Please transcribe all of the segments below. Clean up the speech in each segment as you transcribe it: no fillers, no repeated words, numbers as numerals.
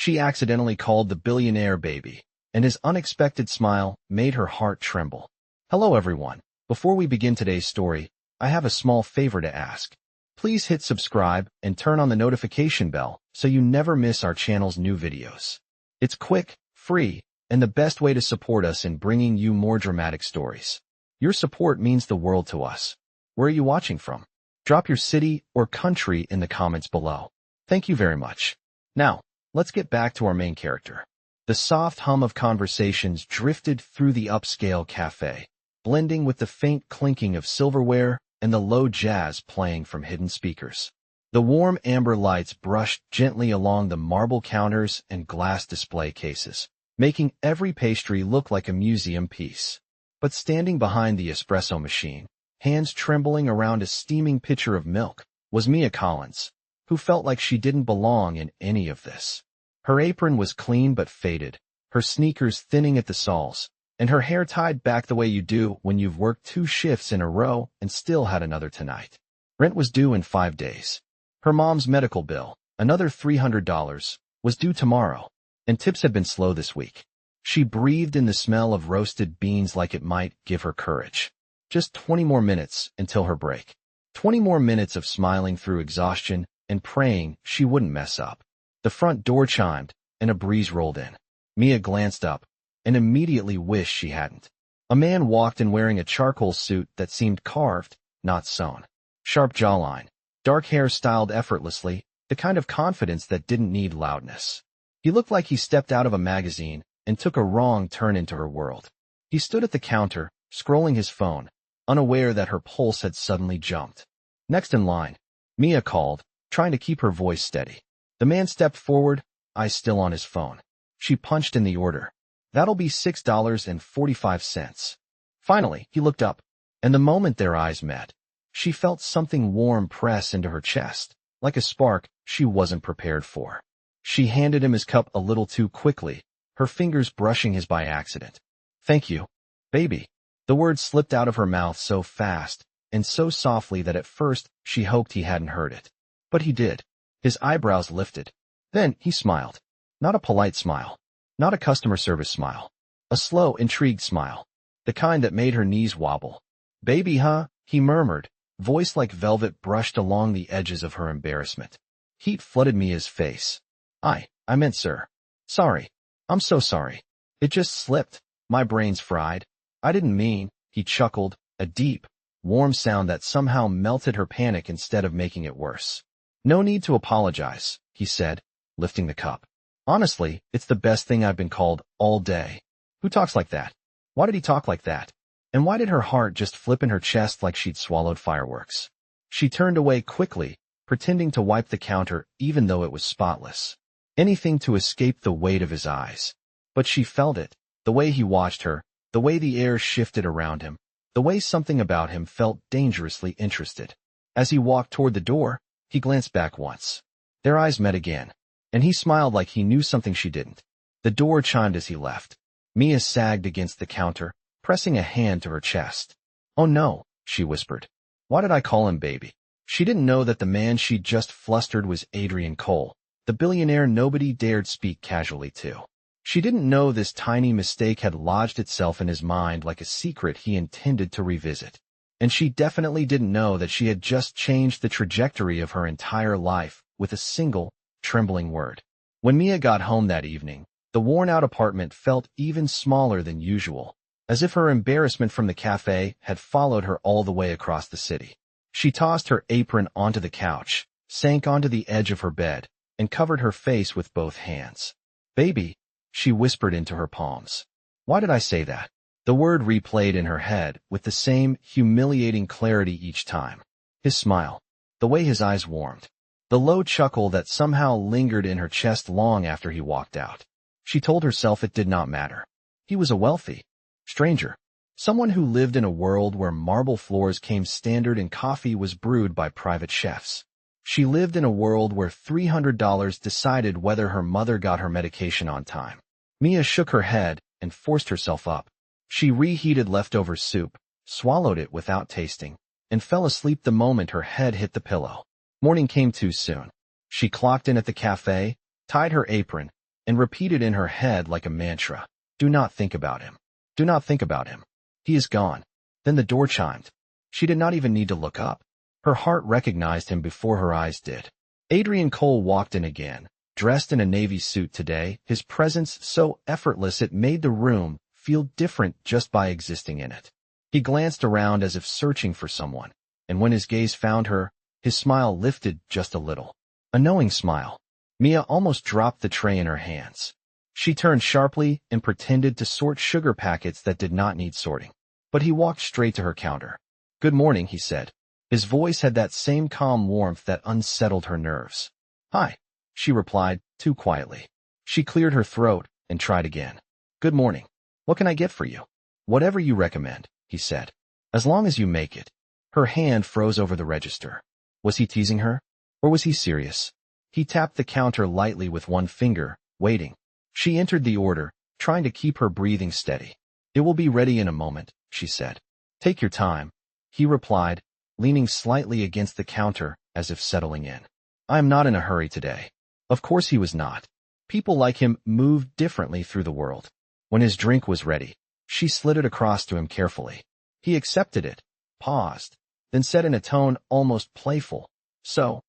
She accidentally called the billionaire baby, and his unexpected smile made her heart tremble. Hello everyone. Before we begin today's story, I have a small favor to ask. Please hit subscribe and turn on the notification bell so you never miss our channel's new videos. It's quick, free, and the best way to support us in bringing you more dramatic stories. Your support means the world to us. Where are you watching from? Drop your city or country in the comments below. Thank you very much. Now, let's get back to our main character. The soft hum of conversations drifted through the upscale cafe, blending with the faint clinking of silverware and the low jazz playing from hidden speakers. The warm amber lights brushed gently along the marble counters and glass display cases, making every pastry look like a museum piece. But standing behind the espresso machine, hands trembling around a steaming pitcher of milk, was Mia Collins, who felt like she didn't belong in any of this. Her apron was clean but faded, her sneakers thinning at the soles, and her hair tied back the way you do when you've worked 2 shifts in a row and still had another tonight. Rent was due in 5 days. Her mom's medical bill, another $300, was due tomorrow, and tips had been slow this week. She breathed in the smell of roasted beans like it might give her courage. Just 20 more minutes until her break. 20 more minutes of smiling through exhaustion and praying she wouldn't mess up. The front door chimed, and a breeze rolled in. Mia glanced up, and immediately wished she hadn't. A man walked in wearing a charcoal suit that seemed carved, not sewn. Sharp jawline, dark hair styled effortlessly, the kind of confidence that didn't need loudness. He looked like he stepped out of a magazine and took a wrong turn into her world. He stood at the counter, scrolling his phone, unaware that her pulse had suddenly jumped. Next in line, Mia called, trying to keep her voice steady. The man stepped forward, eyes still on his phone. She punched in the order. That'll be $6.45. Finally, he looked up, and the moment their eyes met, she felt something warm press into her chest, like a spark she wasn't prepared for. She handed him his cup a little too quickly, her fingers brushing his by accident. Thank you, baby. The words slipped out of her mouth so fast and so softly that at first she hoped he hadn't heard it. But he did. His eyebrows lifted. Then he smiled. Not a polite smile. Not a customer service smile. A slow, intrigued smile. The kind that made her knees wobble. Baby, huh? He murmured, voice like velvet brushed along the edges of her embarrassment. Heat flooded Mia's face. I meant sir. Sorry. I'm so sorry. It just slipped. My brain's fried. I didn't mean, he chuckled, a deep, warm sound that somehow melted her panic instead of making it worse. No need to apologize, he said, lifting the cup. Honestly, it's the best thing I've been called all day. Who talks like that? Why did he talk like that? And why did her heart just flip in her chest like she'd swallowed fireworks? She turned away quickly, pretending to wipe the counter even though it was spotless. Anything to escape the weight of his eyes. But she felt it, the way he watched her, the way the air shifted around him, the way something about him felt dangerously interested. As he walked toward the door, he glanced back once. Their eyes met again, and he smiled like he knew something she didn't. The door chimed as he left. Mia sagged against the counter, pressing a hand to her chest. Oh no, she whispered. Why did I call him baby? She didn't know that the man she'd just flustered was Adrian Cole, the billionaire nobody dared speak casually to. She didn't know this tiny mistake had lodged itself in his mind like a secret he intended to revisit. And she definitely didn't know that she had just changed the trajectory of her entire life with a single, trembling word. When Mia got home that evening, the worn-out apartment felt even smaller than usual, as if her embarrassment from the cafe had followed her all the way across the city. She tossed her apron onto the couch, sank onto the edge of her bed, and covered her face with both hands. Baby, she whispered into her palms. Why did I say that? The word replayed in her head with the same humiliating clarity each time. His smile, the way his eyes warmed, the low chuckle that somehow lingered in her chest long after he walked out. She told herself it did not matter. He was a wealthy stranger, someone who lived in a world where marble floors came standard and coffee was brewed by private chefs. She lived in a world where $300 decided whether her mother got her medication on time. Mia shook her head and forced herself up. She reheated leftover soup, swallowed it without tasting, and fell asleep the moment her head hit the pillow. Morning came too soon. She clocked in at the cafe, tied her apron, and repeated in her head like a mantra. Do not think about him. Do not think about him. He is gone. Then the door chimed. She did not even need to look up. Her heart recognized him before her eyes did. Adrian Cole walked in again, dressed in a navy suit today, his presence so effortless it made the room feel different just by existing in it. He glanced around as if searching for someone, and when his gaze found her, his smile lifted just a little. A knowing smile. Mia almost dropped the tray in her hands. She turned sharply and pretended to sort sugar packets that did not need sorting. But he walked straight to her counter. Good morning, he said. His voice had that same calm warmth that unsettled her nerves. Hi, she replied, too quietly. She cleared her throat and tried again. Good morning. What can I get for you? Whatever you recommend, he said. As long as you make it. Her hand froze over the register. Was he teasing her? Or was he serious? He tapped the counter lightly with one finger, waiting. She entered the order, trying to keep her breathing steady. It will be ready in a moment, she said. Take your time, he replied, leaning slightly against the counter as if settling in. I am not in a hurry today. Of course he was not. People like him moved differently through the world. When his drink was ready, she slid it across to him carefully. He accepted it, paused, then said in a tone almost playful, So,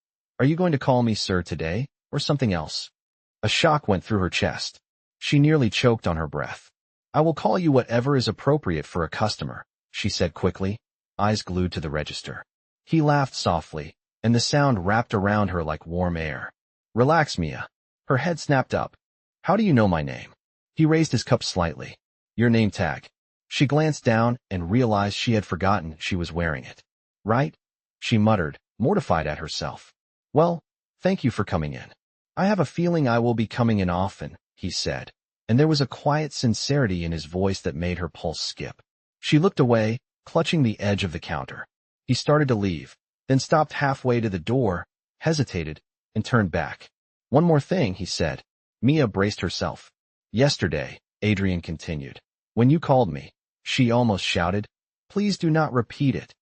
are you going to call me sir today, or something else? A shock went through her chest. She nearly choked on her breath. I will call you whatever is appropriate for a customer, she said quickly, eyes glued to the register. He laughed softly, and the sound wrapped around her like warm air. Relax, Mia. Her head snapped up. How do you know my name? He raised his cup slightly. Your name tag. She glanced down and realized she had forgotten she was wearing it. Right? She muttered, mortified at herself. Well, thank you for coming in. I have a feeling I will be coming in often, he said, and there was a quiet sincerity in his voice that made her pulse skip. She looked away, clutching the edge of the counter. He started to leave, then stopped halfway to the door, hesitated, and turned back. One more thing, he said. Mia braced herself. Yesterday, Adrian continued. When you called me, she almost shouted. Please do not repeat it.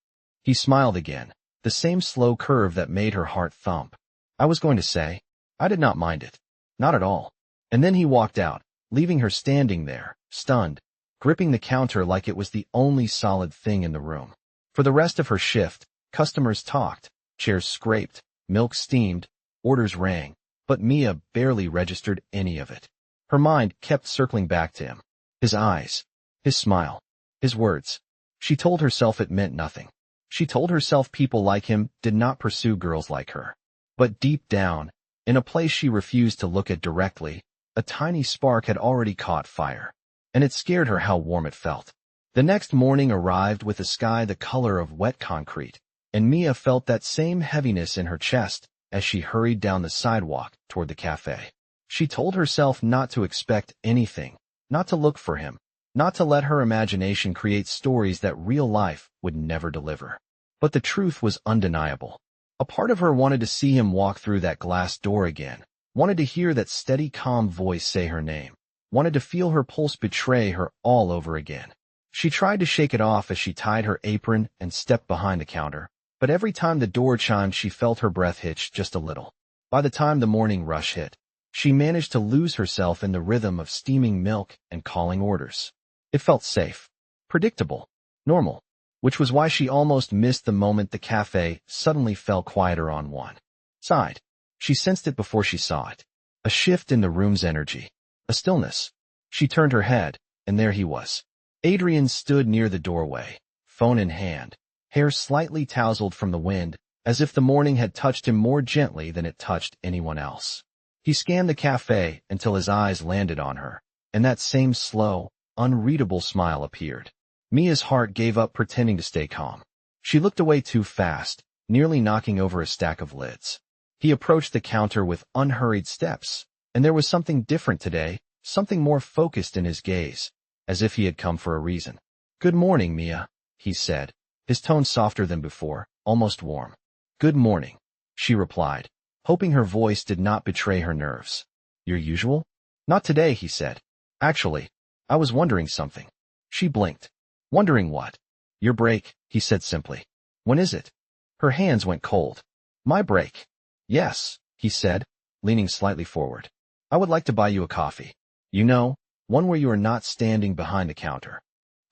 He smiled again, the same slow curve that made her heart thump. I was going to say, I did not mind it. Not at all. And then he walked out, leaving her standing there, stunned, gripping the counter like it was the only solid thing in the room. For the rest of her shift, customers talked, chairs scraped, milk steamed, orders rang, but Mia barely registered any of it. Her mind kept circling back to him. His eyes, his smile, his words. She told herself it meant nothing. She told herself people like him did not pursue girls like her. But deep down, in a place she refused to look at directly, a tiny spark had already caught fire, and it scared her how warm it felt. The next morning arrived with a sky the color of wet concrete, and Mia felt that same heaviness in her chest as she hurried down the sidewalk toward the cafe. She told herself not to expect anything, not to look for him, not to let her imagination create stories that real life would never deliver. But the truth was undeniable. A part of her wanted to see him walk through that glass door again, wanted to hear that steady, calm voice say her name, wanted to feel her pulse betray her all over again. She tried to shake it off as she tied her apron and stepped behind the counter, but every time the door chimed she felt her breath hitch just a little. By the time the morning rush hit, she managed to lose herself in the rhythm of steaming milk and calling orders. It felt safe, predictable, normal, which was why she almost missed the moment the cafe suddenly fell quieter on one side. She sensed it before she saw it. A shift in the room's energy. A stillness. She turned her head, and there he was. Adrian stood near the doorway, phone in hand, hair slightly tousled from the wind, as if the morning had touched him more gently than it touched anyone else. He scanned the cafe until his eyes landed on her, and that same slow, unreadable smile appeared. Mia's heart gave up pretending to stay calm. She looked away too fast, nearly knocking over a stack of lids. He approached the counter with unhurried steps, and there was something different today, something more focused in his gaze, as if he had come for a reason. Good morning, Mia, he said, his tone softer than before, almost warm. Good morning, she replied, hoping her voice did not betray her nerves. Your usual? Not today, he said. Actually, I was wondering something. She blinked. Wondering what? Your break, he said simply. When is it? Her hands went cold. My break. Yes, he said, leaning slightly forward. I would like to buy you a coffee. You know, one where you are not standing behind the counter.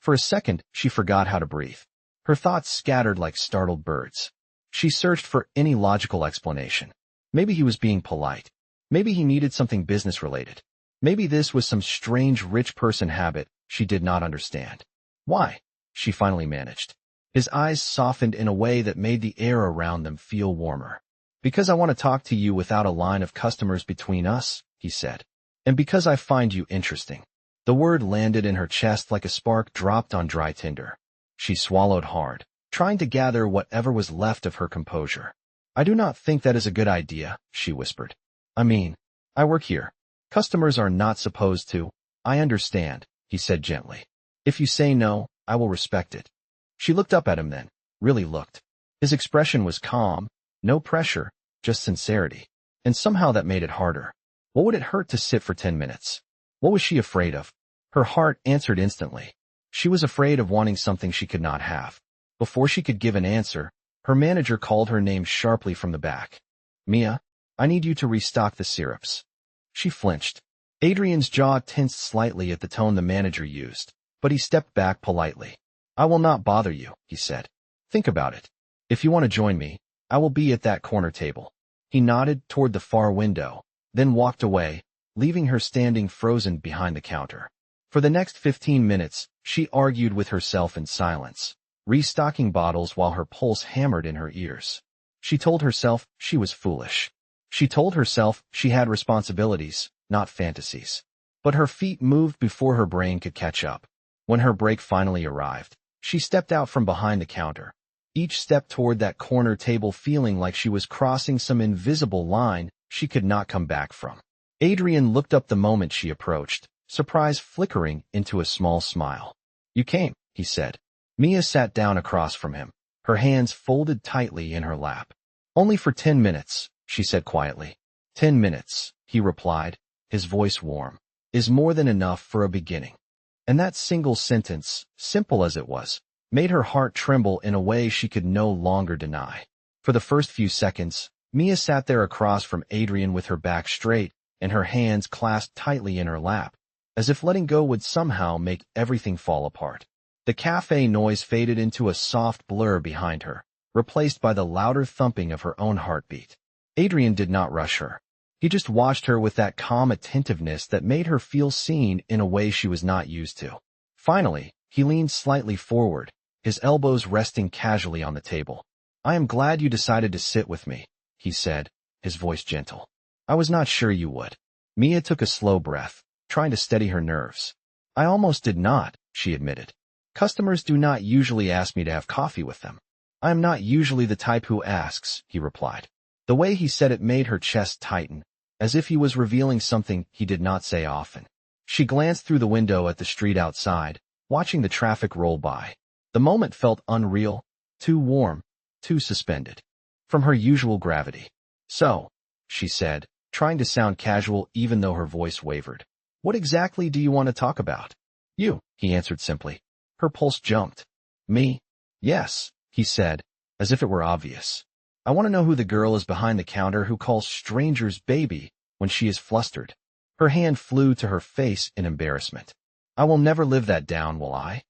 For a second, she forgot how to breathe. Her thoughts scattered like startled birds. She searched for any logical explanation. Maybe he was being polite. Maybe he needed something business-related. Maybe this was some strange rich person habit she did not understand. Why? She finally managed. His eyes softened in a way that made the air around them feel warmer. Because I want to talk to you without a line of customers between us, he said. And because I find you interesting. The word landed in her chest like a spark dropped on dry tinder. She swallowed hard, trying to gather whatever was left of her composure. I do not think that is a good idea, she whispered. I mean, I work here. Customers are not supposed to. I understand, he said gently. If you say no, I will respect it. She looked up at him then, really looked. His expression was calm, no pressure, just sincerity. And somehow that made it harder. What would it hurt to sit for 10 minutes? What was she afraid of? Her heart answered instantly. She was afraid of wanting something she could not have. Before she could give an answer, her manager called her name sharply from the back. Mia, I need you to restock the syrups. She flinched. Adrian's jaw tensed slightly at the tone the manager used, but he stepped back politely. I will not bother you, he said. Think about it. If you want to join me, I will be at that corner table. He nodded toward the far window, then walked away, leaving her standing frozen behind the counter. For the next 15 minutes, she argued with herself in silence, restocking bottles while her pulse hammered in her ears. She told herself she was foolish. She told herself she had responsibilities, not fantasies. But her feet moved before her brain could catch up. When her break finally arrived, she stepped out from behind the counter, each step toward that corner table feeling like she was crossing some invisible line she could not come back from. Adrian looked up the moment she approached, surprise flickering into a small smile. You came, he said. Mia sat down across from him, her hands folded tightly in her lap. Only for 10 minutes, she said quietly. 10 minutes, he replied, his voice warm, is more than enough for a beginning. And that single sentence, simple as it was, made her heart tremble in a way she could no longer deny. For the first few seconds, Mia sat there across from Adrian with her back straight and her hands clasped tightly in her lap, as if letting go would somehow make everything fall apart. The cafe noise faded into a soft blur behind her, replaced by the louder thumping of her own heartbeat. Adrian did not rush her. He just watched her with that calm attentiveness that made her feel seen in a way she was not used to. Finally, he leaned slightly forward, his elbows resting casually on the table. I am glad you decided to sit with me, he said, his voice gentle. I was not sure you would. Mia took a slow breath, trying to steady her nerves. I almost did not, she admitted. Customers do not usually ask me to have coffee with them. I am not usually the type who asks, he replied. The way he said it made her chest tighten, as if he was revealing something he did not say often. She glanced through the window at the street outside, watching the traffic roll by. The moment felt unreal, too warm, too suspended from her usual gravity. So, she said, trying to sound casual even though her voice wavered. What exactly do you want to talk about? You, he answered simply. Her pulse jumped. Me? Yes, he said, as if it were obvious. I want to know who the girl is behind the counter who calls strangers baby when she is flustered. Her hand flew to her face in embarrassment. I will never live that down, will I?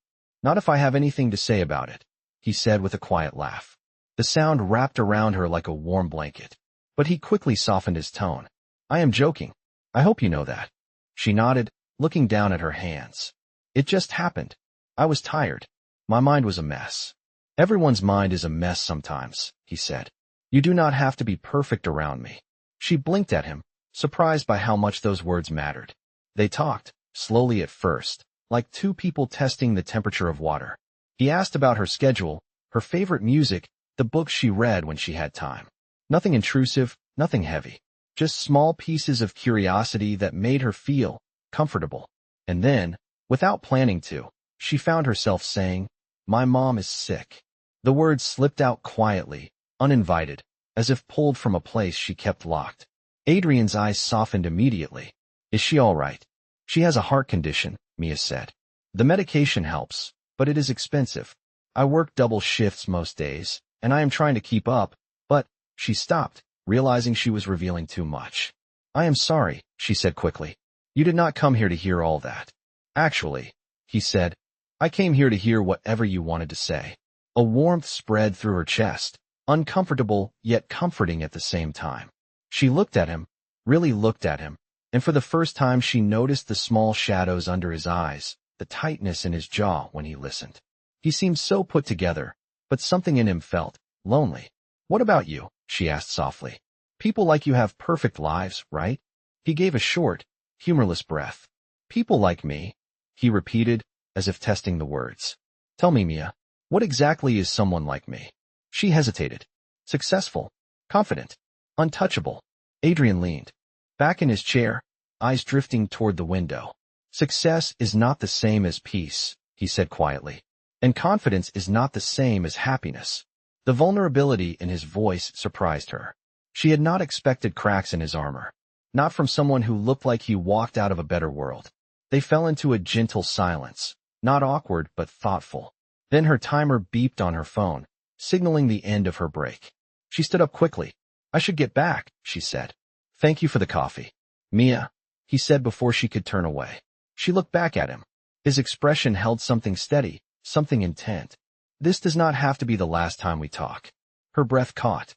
Not if I have anything to say about it, he said with a quiet laugh. The sound wrapped around her like a warm blanket. But he quickly softened his tone. I am joking. I hope you know that. She nodded, looking down at her hands. It just happened. I was tired. My mind was a mess. Everyone's mind is a mess sometimes, he said. You do not have to be perfect around me. She blinked at him, surprised by how much those words mattered. They talked, slowly at first, like two people testing the temperature of water. He asked about her schedule, her favorite music, the books she read when she had time. Nothing intrusive, nothing heavy. Just small pieces of curiosity that made her feel comfortable. And then, without planning to, she found herself saying, My mom is sick. The words slipped out quietly, uninvited, as if pulled from a place she kept locked. Adrian's eyes softened immediately. Is she all right? She has a heart condition, Mia said. The medication helps, but it is expensive. I work double shifts most days, and I am trying to keep up, but she stopped, realizing she was revealing too much. I am sorry, she said quickly. You did not come here to hear all that. Actually, he said, I came here to hear whatever you wanted to say. A warmth spread through her chest, uncomfortable yet comforting at the same time. She looked at him, really looked at him, and for the first time she noticed the small shadows under his eyes, the tightness in his jaw when he listened. He seemed so put together, but something in him felt lonely. What about you? She asked softly. People like you have perfect lives, right? He gave a short, humorless breath. People like me, he repeated, as if testing the words. Tell me, Mia, what exactly is someone like me? She hesitated. Successful, confident, untouchable. Adrian leaned back in his chair, eyes drifting toward the window. Success is not the same as peace, he said quietly. And confidence is not the same as happiness. The vulnerability in his voice surprised her. She had not expected cracks in his armor. Not from someone who looked like he walked out of a better world. They fell into a gentle silence, not awkward but thoughtful. Then her timer beeped on her phone, signaling the end of her break. She stood up quickly. I should get back, she said. Thank you for the coffee. Mia, he said before she could turn away. She looked back at him. His expression held something steady, something intent. This does not have to be the last time we talk. Her breath caught.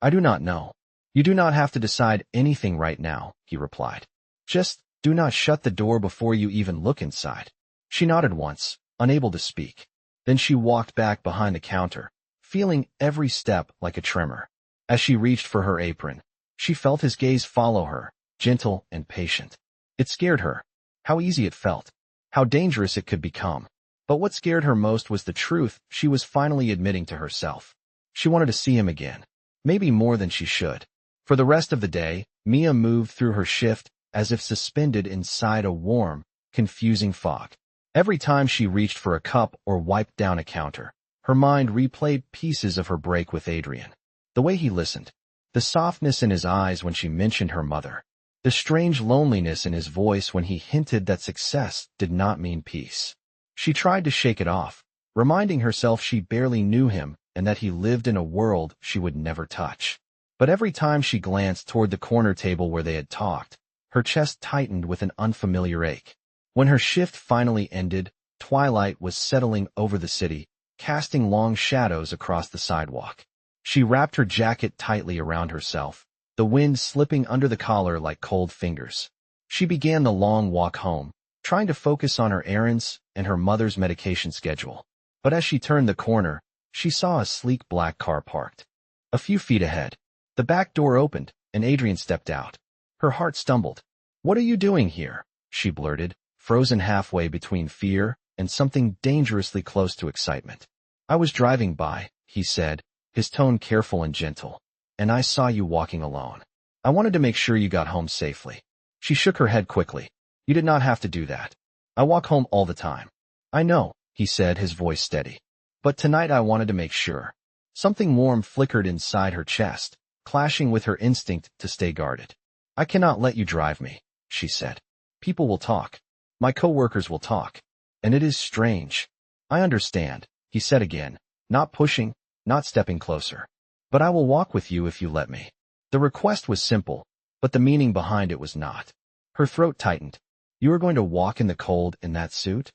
I do not know. You do not have to decide anything right now, he replied. Just do not shut the door before you even look inside. She nodded once, unable to speak. Then she walked back behind the counter, feeling every step like a tremor. As she reached for her apron, she felt his gaze follow her, gentle and patient. It scared her. How easy it felt. How dangerous it could become. But what scared her most was the truth she was finally admitting to herself. She wanted to see him again. Maybe more than she should. For the rest of the day, Mia moved through her shift as if suspended inside a warm, confusing fog. Every time she reached for a cup or wiped down a counter, her mind replayed pieces of her break with Adrian. The way he listened, the softness in his eyes when she mentioned her mother, the strange loneliness in his voice when he hinted that success did not mean peace. She tried to shake it off, reminding herself she barely knew him and that he lived in a world she would never touch. But every time she glanced toward the corner table where they had talked, her chest tightened with an unfamiliar ache. When her shift finally ended, twilight was settling over the city, casting long shadows across the sidewalk. She wrapped her jacket tightly around herself, the wind slipping under the collar like cold fingers. She began the long walk home, trying to focus on her errands and her mother's medication schedule. But as she turned the corner, she saw a sleek black car parked. A few feet ahead, the back door opened, and Adrian stepped out. Her heart stumbled. What are you doing here? She blurted, frozen halfway between fear and something dangerously close to excitement. I was driving by, he said, his tone careful and gentle, and I saw you walking alone. I wanted to make sure you got home safely. She shook her head quickly. You did not have to do that. I walk home all the time. I know, he said, his voice steady. But tonight I wanted to make sure. Something warm flickered inside her chest, clashing with her instinct to stay guarded. I cannot let you drive me, she said. People will talk. My coworkers will talk. And it is strange. I understand, he said again, not pushing, not stepping closer. But I will walk with you if you let me. The request was simple, but the meaning behind it was not. Her throat tightened. You are going to walk in the cold in that suit?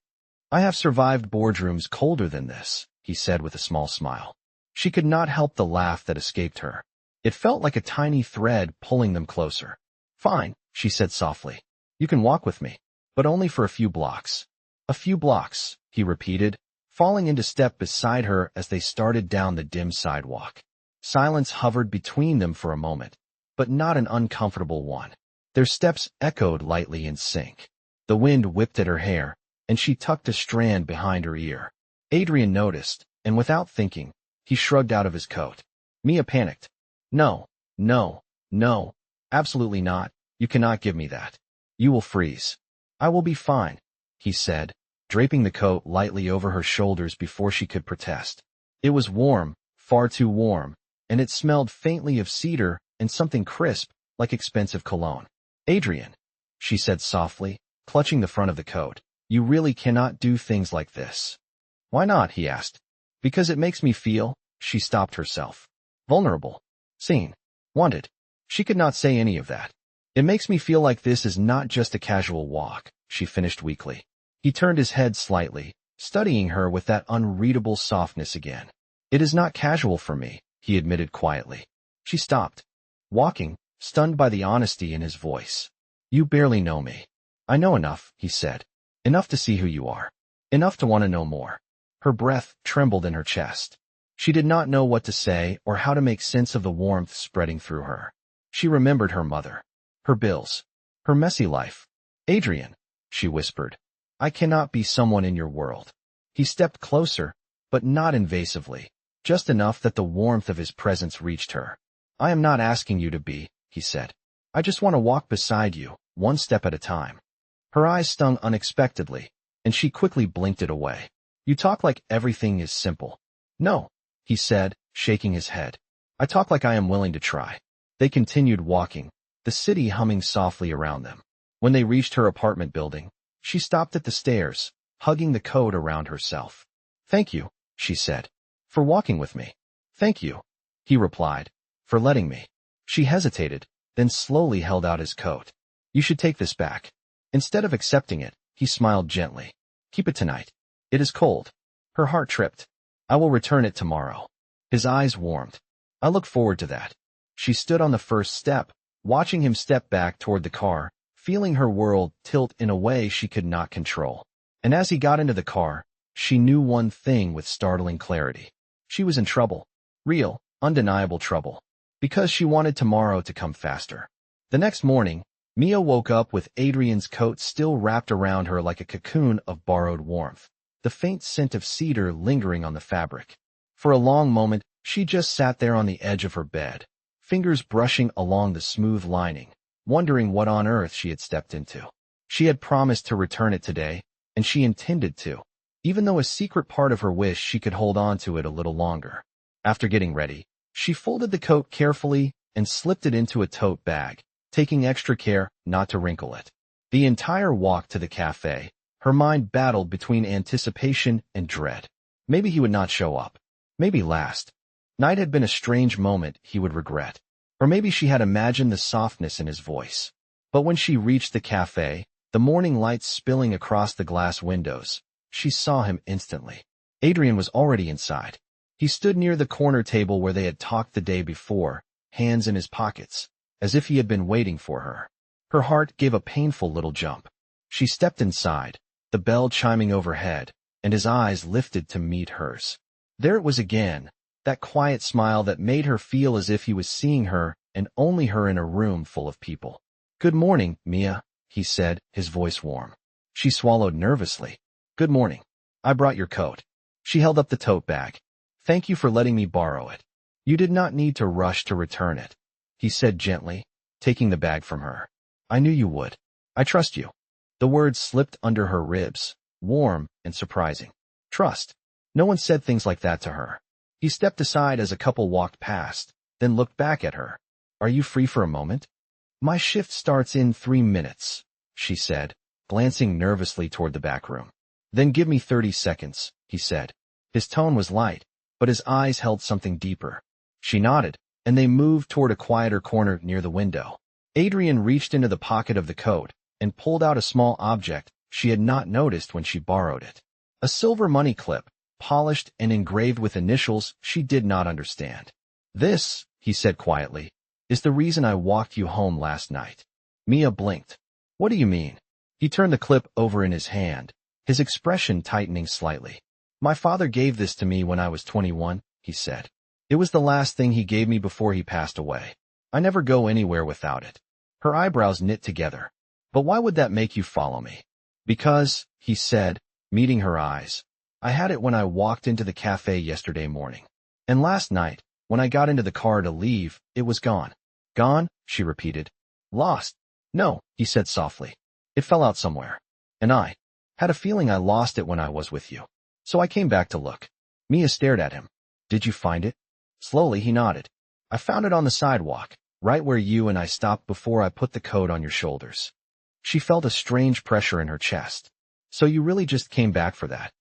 I have survived boardrooms colder than this, he said with a small smile. She could not help the laugh that escaped her. It felt like a tiny thread pulling them closer. Fine, she said softly. You can walk with me, but only for a few blocks. A few blocks, he repeated, falling into step beside her as they started down the dim sidewalk. Silence hovered between them for a moment, but not an uncomfortable one. Their steps echoed lightly in sync. The wind whipped at her hair, and she tucked a strand behind her ear. Adrian noticed, and without thinking, he shrugged out of his coat. Mia panicked. No, no, no, absolutely not. You cannot give me that. You will freeze. I will be fine, he said, draping the coat lightly over her shoulders before she could protest. It was warm, far too warm, and it smelled faintly of cedar and something crisp, like expensive cologne. Adrian, she said softly, clutching the front of the coat, you really cannot do things like this. Why not? He asked. Because it makes me feel, she stopped herself. Vulnerable. Seen. Wanted. She could not say any of that. It makes me feel like this is not just a casual walk, she finished weakly. He turned his head slightly, studying her with that unreadable softness again. It is not casual for me, he admitted quietly. She stopped, walking, stunned by the honesty in his voice. You barely know me. I know enough, he said. Enough to see who you are. Enough to want to know more. Her breath trembled in her chest. She did not know what to say or how to make sense of the warmth spreading through her. She remembered her mother, her bills, her messy life. Adrian, she whispered, I cannot be someone in your world. He stepped closer, but not invasively, just enough that the warmth of his presence reached her. I am not asking you to be, he said. I just want to walk beside you, one step at a time. Her eyes stung unexpectedly, and she quickly blinked it away. You talk like everything is simple. No, he said, shaking his head. I talk like I am willing to try. They continued walking, the city humming softly around them. When they reached her apartment building, she stopped at the stairs, hugging the coat around herself. Thank you, she said, for walking with me. Thank you, he replied, for letting me. She hesitated, then slowly held out his coat. You should take this back. Instead of accepting it, he smiled gently. Keep it tonight. It is cold. Her heart tripped. I will return it tomorrow. His eyes warmed. I look forward to that. She stood on the first step, watching him step back toward the car, feeling her world tilt in a way she could not control. And as he got into the car, she knew one thing with startling clarity. She was in trouble. Real, undeniable trouble. Because she wanted tomorrow to come faster. The next morning, Mia woke up with Adrian's coat still wrapped around her like a cocoon of borrowed warmth, the faint scent of cedar lingering on the fabric. For a long moment, she just sat there on the edge of her bed, fingers brushing along the smooth lining, wondering what on earth she had stepped into. She had promised to return it today, and she intended to, even though a secret part of her wished she could hold on to it a little longer. After getting ready, she folded the coat carefully and slipped it into a tote bag, taking extra care not to wrinkle it. The entire walk to the cafe, her mind battled between anticipation and dread. Maybe he would not show up. Maybe last night had been a strange moment he would regret. Or maybe she had imagined the softness in his voice. But when she reached the cafe, the morning lights spilling across the glass windows, she saw him instantly. Adrian was already inside. He stood near the corner table where they had talked the day before, hands in his pockets, as if he had been waiting for her. Her heart gave a painful little jump. She stepped inside, the bell chiming overhead, and his eyes lifted to meet hers. There it was again, that quiet smile that made her feel as if he was seeing her and only her in a room full of people. Good morning, Mia, he said, his voice warm. She swallowed nervously. Good morning. I brought your coat. She held up the tote bag. Thank you for letting me borrow it. You did not need to rush to return it, he said gently, taking the bag from her. I knew you would. I trust you. The words slipped under her ribs, warm and surprising. Trust. No one said things like that to her. He stepped aside as a couple walked past, then looked back at her. Are you free for a moment? My shift starts in 3 minutes, she said, glancing nervously toward the back room. Then give me 30 seconds, he said. His tone was light, but his eyes held something deeper. She nodded, and they moved toward a quieter corner near the window. Adrian reached into the pocket of the coat and pulled out a small object she had not noticed when she borrowed it. A silver money clip, polished and engraved with initials she did not understand. This, he said quietly, is the reason I walked you home last night. Mia blinked. What do you mean? He turned the clip over in his hand, his expression tightening slightly. My father gave this to me when I was 21, he said. It was the last thing he gave me before he passed away. I never go anywhere without it. Her eyebrows knit together. But why would that make you follow me? Because, he said, meeting her eyes, I had it when I walked into the cafe yesterday morning. And last night, when I got into the car to leave, it was gone. Gone, she repeated. Lost. No, he said softly. It fell out somewhere. And I had a feeling I lost it when I was with you. So I came back to look. Mia stared at him. Did you find it? Slowly he nodded. I found it on the sidewalk, right where you and I stopped before I put the coat on your shoulders. She felt a strange pressure in her chest. So you really just came back for that?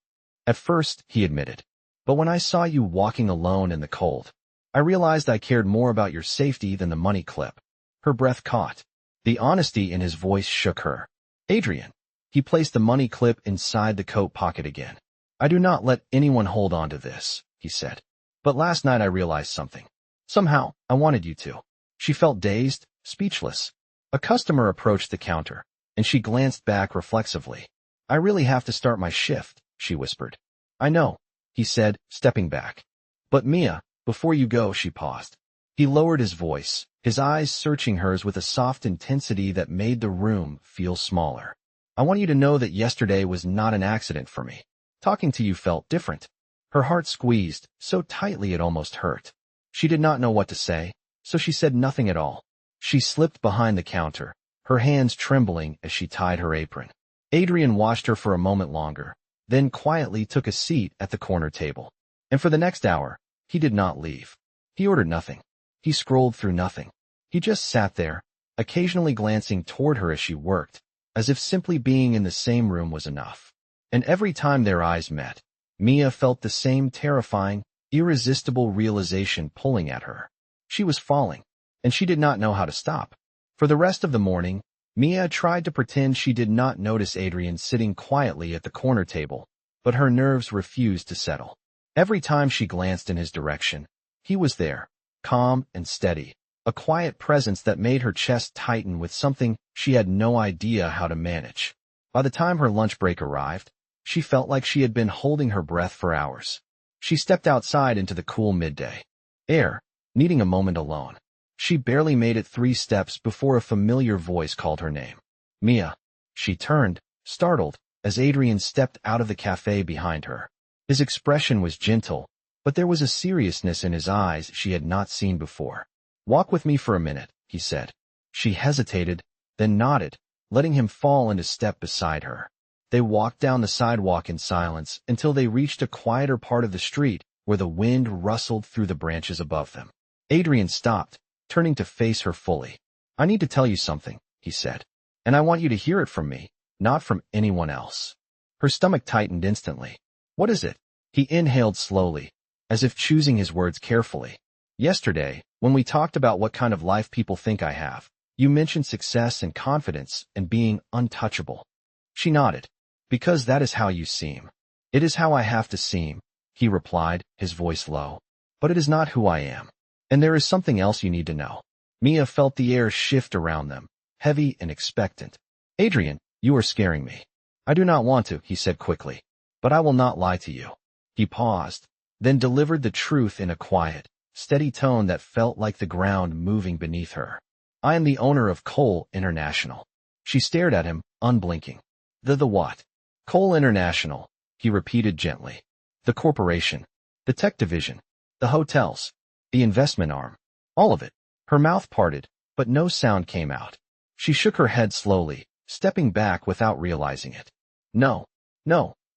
At first, he admitted. But when I saw you walking alone in the cold, I realized I cared more about your safety than the money clip. Her breath caught. The honesty in his voice shook her. Adrian. He placed the money clip inside the coat pocket again. I do not let anyone hold on to this, he said. But last night I realized something. Somehow, I wanted you to. She felt dazed, speechless. A customer approached the counter, and she glanced back reflexively. I really have to start my shift, she whispered. I know, he said, stepping back. But Mia, before you go, she paused. He lowered his voice, his eyes searching hers with a soft intensity that made the room feel smaller. I want you to know that yesterday was not an accident for me. Talking to you felt different. Her heart squeezed, so tightly it almost hurt. She did not know what to say, so she said nothing at all. She slipped behind the counter, her hands trembling as she tied her apron. Adrian watched her for a moment longer, then quietly took a seat at the corner table. And for the next hour, he did not leave. He ordered nothing. He scrolled through nothing. He just sat there, occasionally glancing toward her as she worked, as if simply being in the same room was enough. And every time their eyes met, Mia felt the same terrifying, irresistible realization pulling at her. She was falling, and she did not know how to stop. For the rest of the morning, Mia tried to pretend she did not notice Adrian sitting quietly at the corner table, but her nerves refused to settle. Every time she glanced in his direction, he was there, calm and steady, a quiet presence that made her chest tighten with something she had no idea how to manage. By the time her lunch break arrived, she felt like she had been holding her breath for hours. She stepped outside into the cool midday air, needing a moment alone. She barely made it 3 steps before a familiar voice called her name. Mia. She turned, startled, as Adrian stepped out of the cafe behind her. His expression was gentle, but there was a seriousness in his eyes she had not seen before. Walk with me for a minute, he said. She hesitated, then nodded, letting him fall into step beside her. They walked down the sidewalk in silence until they reached a quieter part of the street where the wind rustled through the branches above them. Adrian stopped, turning to face her fully. I need to tell you something, he said. And I want you to hear it from me, not from anyone else. Her stomach tightened instantly. What is it? He inhaled slowly, as if choosing his words carefully. Yesterday, when we talked about what kind of life people think I have, you mentioned success and confidence and being untouchable. She nodded. Because that is how you seem. It is how I have to seem, he replied, his voice low. But it is not who I am. And there is something else you need to know. Mia felt the air shift around them, heavy and expectant. Adrian, you are scaring me. I do not want to, he said quickly. But I will not lie to you. He paused, then delivered the truth in a quiet, steady tone that felt like the ground moving beneath her. I am the owner of Cole International. She stared at him, unblinking. The what? Cole International, he repeated gently. The corporation, the tech division, the hotels, the investment arm, all of it. Her mouth parted, but no sound came out. She shook her head slowly, stepping back without realizing it. No,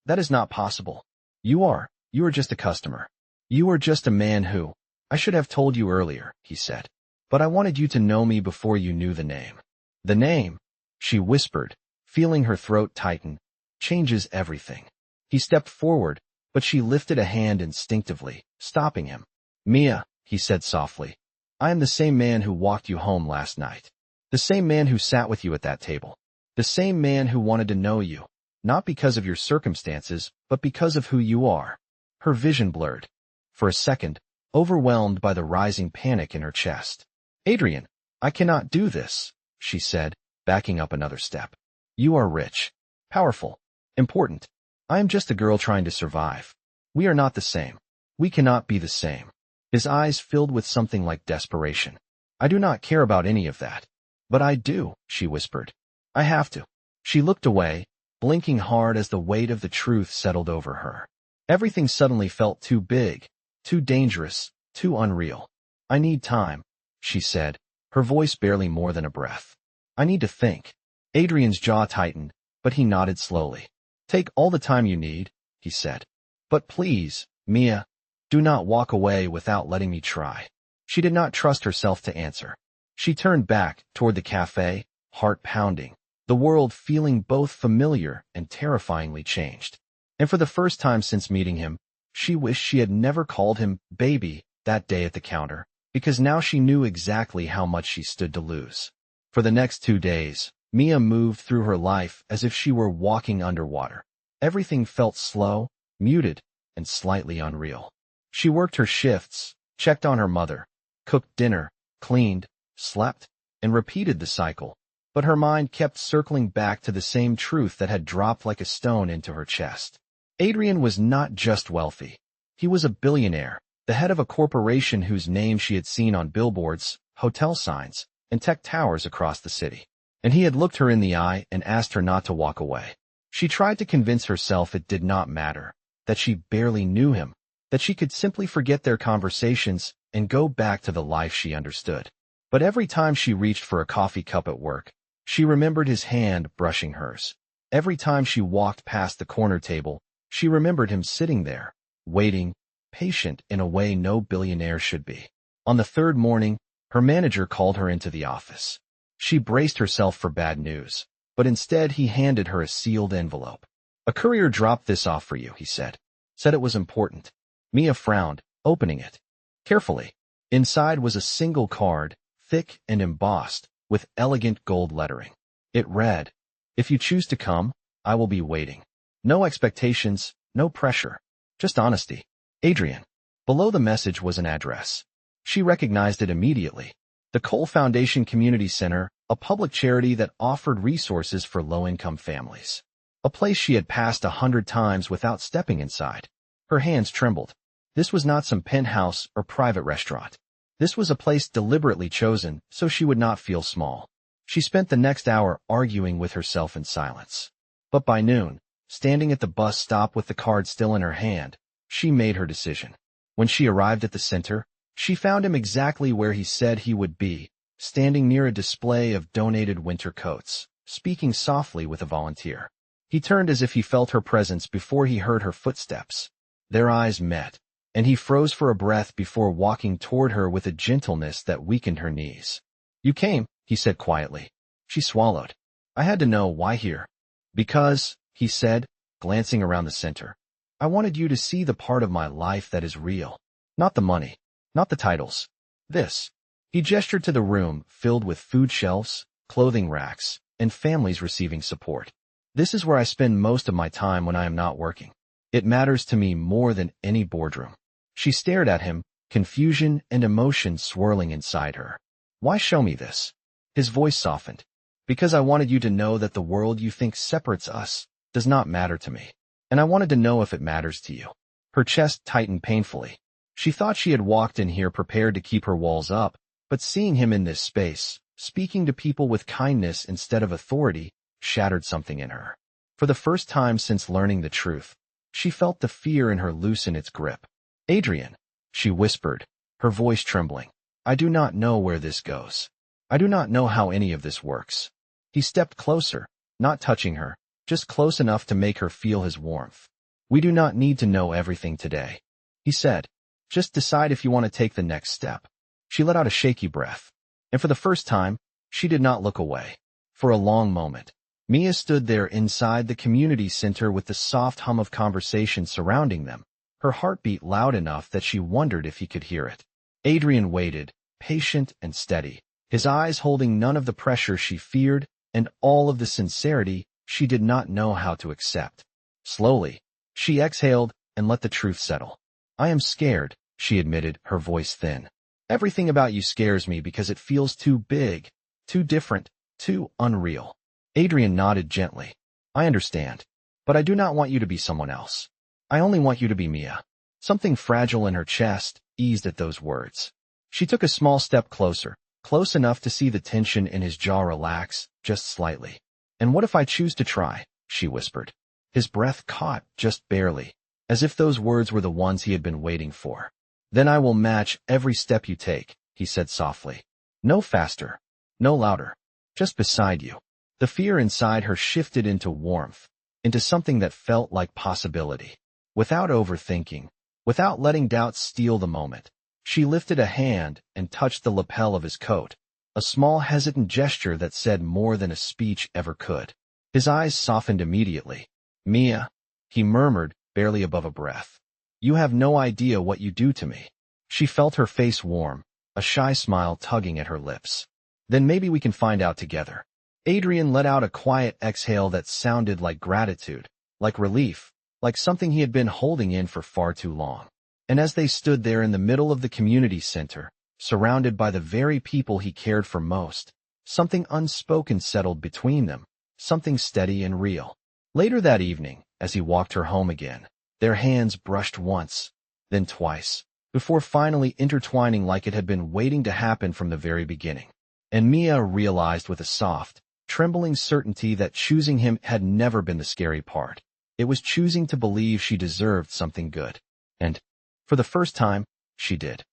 that is not possible. You are just a customer. You are just a man who, I should have told you earlier, he said. But I wanted you to know me before you knew the name. The name, she whispered, feeling her throat tighten, changes everything. He stepped forward, but she lifted a hand instinctively, stopping him. Mia, he said softly, I am the same man who walked you home last night. The same man who sat with you at that table. The same man who wanted to know you, not because of your circumstances, but because of who you are. Her vision blurred. For a second, overwhelmed by the rising panic in her chest. Adrian, I cannot do this, she said, backing up another step. You are rich, powerful, important. I am just a girl trying to survive. We are not the same. We cannot be the same. His eyes filled with something like desperation. I do not care about any of that. But I do, she whispered. I have to. She looked away, blinking hard as the weight of the truth settled over her. Everything suddenly felt too big, too dangerous, too unreal. I need time, she said, her voice barely more than a breath. I need to think. Adrian's jaw tightened, but he nodded slowly. Take all the time you need, he said. But please, Mia, do not walk away without letting me try. She did not trust herself to answer. She turned back toward the cafe, heart pounding, the world feeling both familiar and terrifyingly changed. And for the first time since meeting him, she wished she had never called him baby that day at the counter, because now she knew exactly how much she stood to lose. For the next 2 days, Mia moved through her life as if she were walking underwater. Everything felt slow, muted, and slightly unreal. She worked her shifts, checked on her mother, cooked dinner, cleaned, slept, and repeated the cycle. But her mind kept circling back to the same truth that had dropped like a stone into her chest. Adrian was not just wealthy. He was a billionaire, the head of a corporation whose name she had seen on billboards, hotel signs, and tech towers across the city. And he had looked her in the eye and asked her not to walk away. She tried to convince herself it did not matter, that she barely knew him, that she could simply forget their conversations and go back to the life she understood. But every time she reached for a coffee cup at work, she remembered his hand brushing hers. Every time she walked past the corner table, she remembered him sitting there, waiting, patient in a way no billionaire should be. On the third morning, her manager called her into the office. She braced herself for bad news, but instead he handed her a sealed envelope. "A courier dropped this off for you," he said. "Said it was important." Mia frowned, opening it. Carefully, inside was a single card, thick and embossed, with elegant gold lettering. It read, "If you choose to come, I will be waiting. No expectations, no pressure, just honesty. Adrian." Below the message was an address. She recognized it immediately. The Cole Foundation Community Center, a public charity that offered resources for low-income families. A place she had passed 100 times without stepping inside. Her hands trembled. This was not some penthouse or private restaurant. This was a place deliberately chosen so she would not feel small. She spent the next hour arguing with herself in silence. But by noon, standing at the bus stop with the card still in her hand, she made her decision. When she arrived at the center, she found him exactly where he said he would be, standing near a display of donated winter coats, speaking softly with a volunteer. He turned as if he felt her presence before he heard her footsteps. Their eyes met, and he froze for a breath before walking toward her with a gentleness that weakened her knees. "You came," he said quietly. She swallowed. "I had to know why here." "Because," he said, glancing around the center, "I wanted you to see the part of my life that is real. Not the money, not the titles. This." He gestured to the room filled with food shelves, clothing racks, and families receiving support. "This is where I spend most of my time when I am not working. It matters to me more than any boardroom." She stared at him, confusion and emotion swirling inside her. "Why show me this?" His voice softened. "Because I wanted you to know that the world you think separates us does not matter to me. And I wanted to know if it matters to you." Her chest tightened painfully. She thought she had walked in here prepared to keep her walls up, but seeing him in this space, speaking to people with kindness instead of authority, shattered something in her. For the first time since learning the truth, she felt the fear in her loosen its grip. "Adrian," she whispered, her voice trembling, "I do not know where this goes. I do not know how any of this works." He stepped closer, not touching her, just close enough to make her feel his warmth. "We do not need to know everything today," he said. "Just decide if you want to take the next step." She let out a shaky breath, and for the first time, she did not look away. For a long moment, Mia stood there inside the community center with the soft hum of conversation surrounding them, her heartbeat loud enough that she wondered if he could hear it. Adrian waited, patient and steady, his eyes holding none of the pressure she feared and all of the sincerity she did not know how to accept. Slowly, she exhaled and let the truth settle. "I am scared," she admitted, her voice thin. "Everything about you scares me because it feels too big, too different, too unreal." Adrian nodded gently. "I understand. But I do not want you to be someone else. I only want you to be Mia." Something fragile in her chest eased at those words. She took a small step closer, close enough to see the tension in his jaw relax, just slightly. "And what if I choose to try?" she whispered. His breath caught, just barely, as if those words were the ones he had been waiting for. "Then I will match every step you take," he said softly. "No faster, no louder, just beside you." The fear inside her shifted into warmth, into something that felt like possibility. Without overthinking, without letting doubt steal the moment, she lifted a hand and touched the lapel of his coat, a small hesitant gesture that said more than a speech ever could. His eyes softened immediately. "Mia," he murmured, barely above a breath. "You have no idea what you do to me." She felt her face warm, a shy smile tugging at her lips. Then maybe we can find out together. Adrian let out a quiet exhale that sounded like gratitude, like relief, like something he had been holding in for far too long. And as they stood there in the middle of the community center, surrounded by the very people he cared for most, something unspoken settled between them, something steady and real. Later that evening, as he walked her home again, their hands brushed once, then twice, before finally intertwining like it had been waiting to happen from the very beginning. And Mia realized with a soft, trembling certainty that choosing him had never been the scary part. It was choosing to believe she deserved something good. And, for the first time, she did.